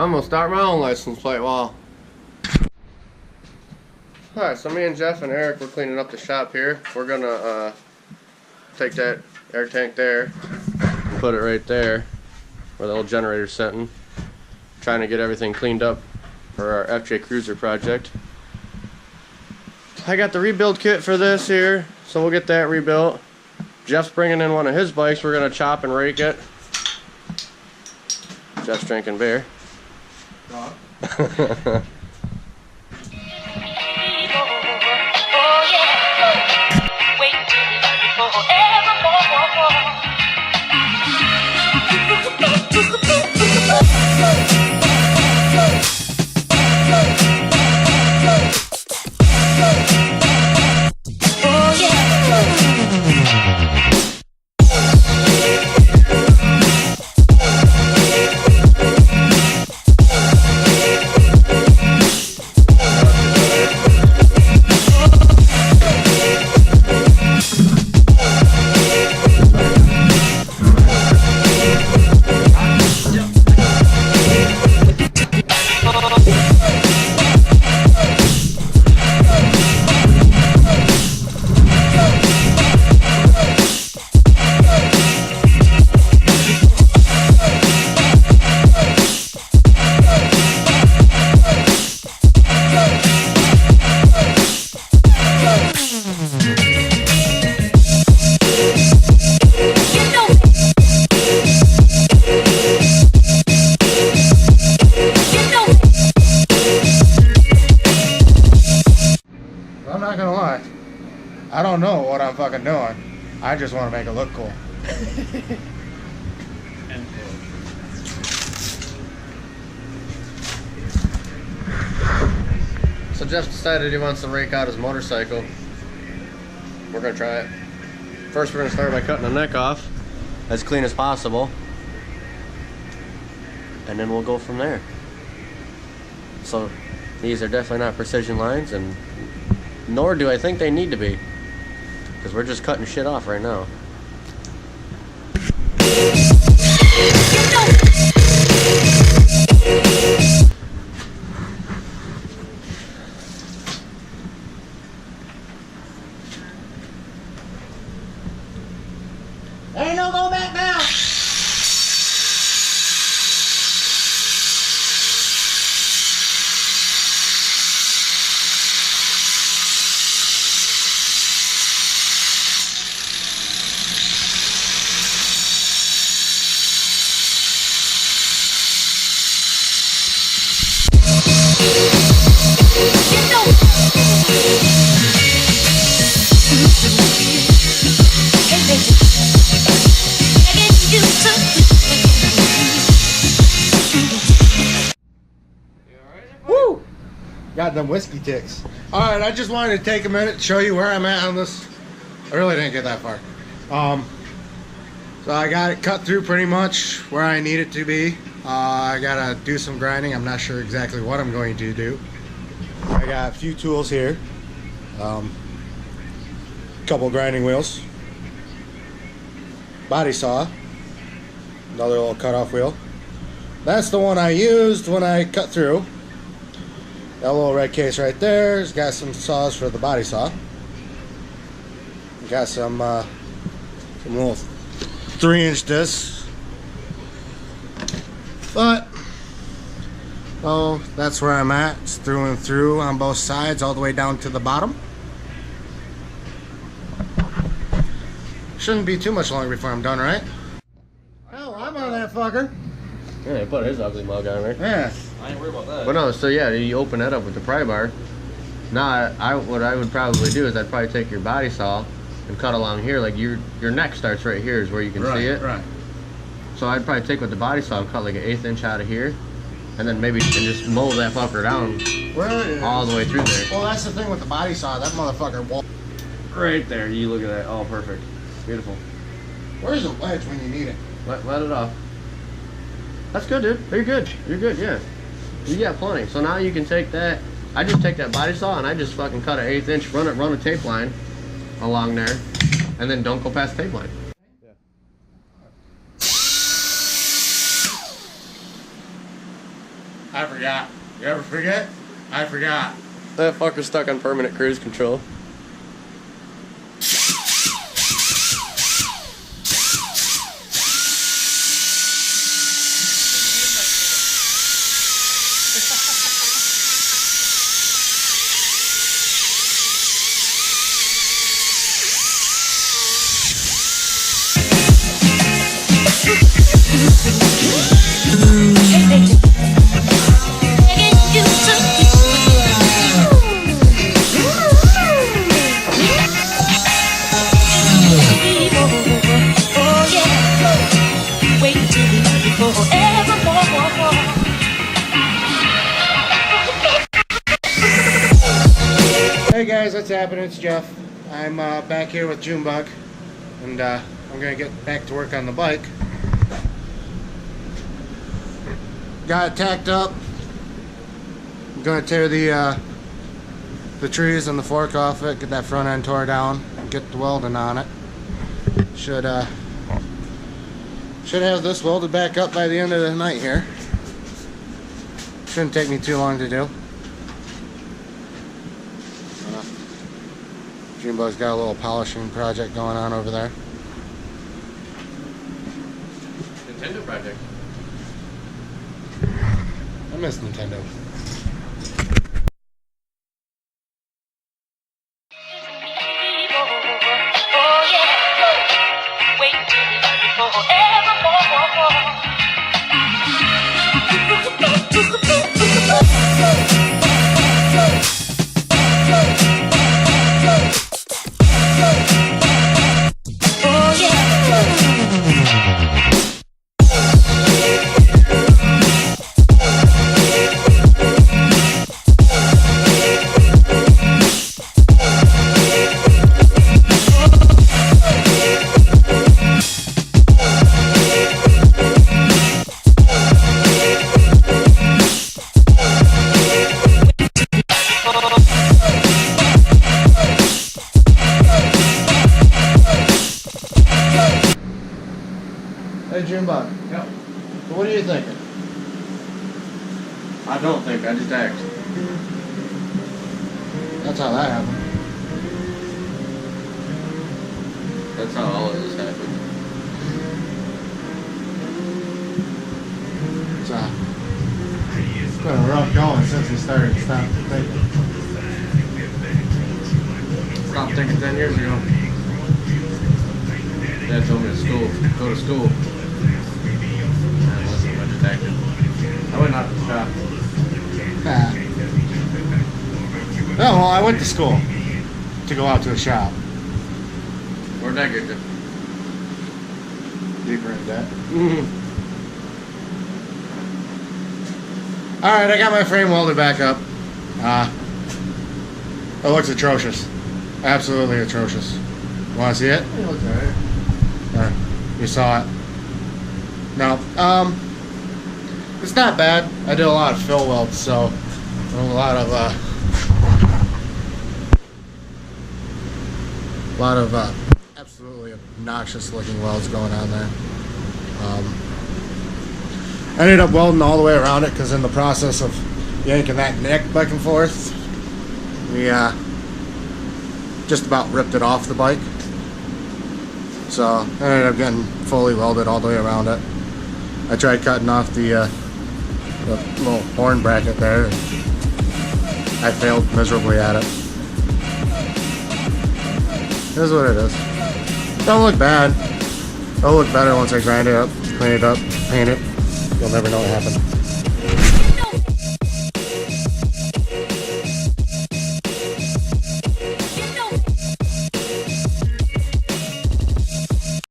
I'm gonna start my own license plate wall. Alright, so me and Jeff and Eric, we're cleaning up the shop here. We're gonna take that air tank there and put it right there where the old generator's sitting. Trying to get everything cleaned up for our FJ Cruiser project. I got the rebuild kit for this here, so we'll get that rebuilt. Jeff's bringing in one of his bikes. We're gonna chop and rake it. Jeff's drinking beer. I'm not gonna lie, I don't know what I'm fucking doing. I just want to make it look cool. So Jeff decided he wants to rake out his motorcycle. We're gonna try it. First, we're gonna start by cutting the neck off as clean as possible, and then we'll go from there. So these are definitely not precision lines, and nor do I think they need to be, because we're just cutting shit off right now. Ain't no go back now. Woo! Got them whiskey ticks. Alright, I just wanted to take a minute to show you where I'm at on this. I really didn't get that far. So I got it cut through pretty much where I need it to be. I gotta do some grinding. I'm not sure exactly what I'm going to do. I got a few tools here. Couple grinding wheels. Body saw. Another little cutoff wheel. That's the one I used when I cut through. That little red case right there has got some saws for the body saw. Got some little 3-inch discs. But oh, that's where I'm at. It's through and through on both sides, all the way down to the bottom. Shouldn't be too much longer before I'm done, right? Hell, I'm on that fucker. Yeah, he put his ugly mug on there. Yeah. I ain't worried about that. But no, so yeah, you open that up with the pry bar. Now, what I would probably do is I'd probably take your body saw and cut along here, like your neck starts right here is where you can see it. Right. So I'd probably take with the body saw and cut like an 1/8 inch out of here, and then maybe just mold that fucker down all the way through there. Well, that's the thing with the body saw. That motherfucker won't. Right there, you look at that. Oh, perfect. Beautiful. Where's the wedge when you need it? Let it off. That's good, dude. You're good. You're good, yeah. You got plenty. So now you can take that. I just take that body saw and I just fucking cut an 1/8 inch, run a tape line along there, and then don't go past the tape line. Yeah. I forgot. You ever forget? I forgot. That fucker's stuck on permanent cruise control. Hey guys, what's happening? It's Jeff. I'm back here with Junebug, and I'm gonna get back to work on the bike. Got it tacked up. I'm gonna tear the trees and the fork off it, get that front end tore down, and get the welding on it. Should have this welded back up by the end of the night here. Shouldn't take me too long to do. Junebug's got a little polishing project going on over there. Nintendo project. I miss Nintendo. Hey Junebug. Yep. So what are you thinking? I don't think, I just asked. That's how that happened. That's how all of this happened. It's been rough going since we started stopped thinking. Stopped thinking 10 years ago. Dad told me to go to school. And listen, I just acted. I went out to the shop. Oh, well, I went to school to go out to the shop. Where'd that get you? Deeper in debt. Alright, I got my frame welded back up. It looks atrocious. Absolutely atrocious. Want to see it? It looks alright. You saw it. No. It's not bad. I did a lot of fill welds, so a lot of absolutely obnoxious looking welds going on there. I ended up welding all the way around it because in the process of yanking that neck back and forth, we just about ripped it off the bike. So I ended up getting fully welded all the way around it. I tried cutting off the little horn bracket there. I failed miserably at it. It is what it is. Don't look bad. It'll look better once I grind it up, clean it up, paint it. You'll never know what happened.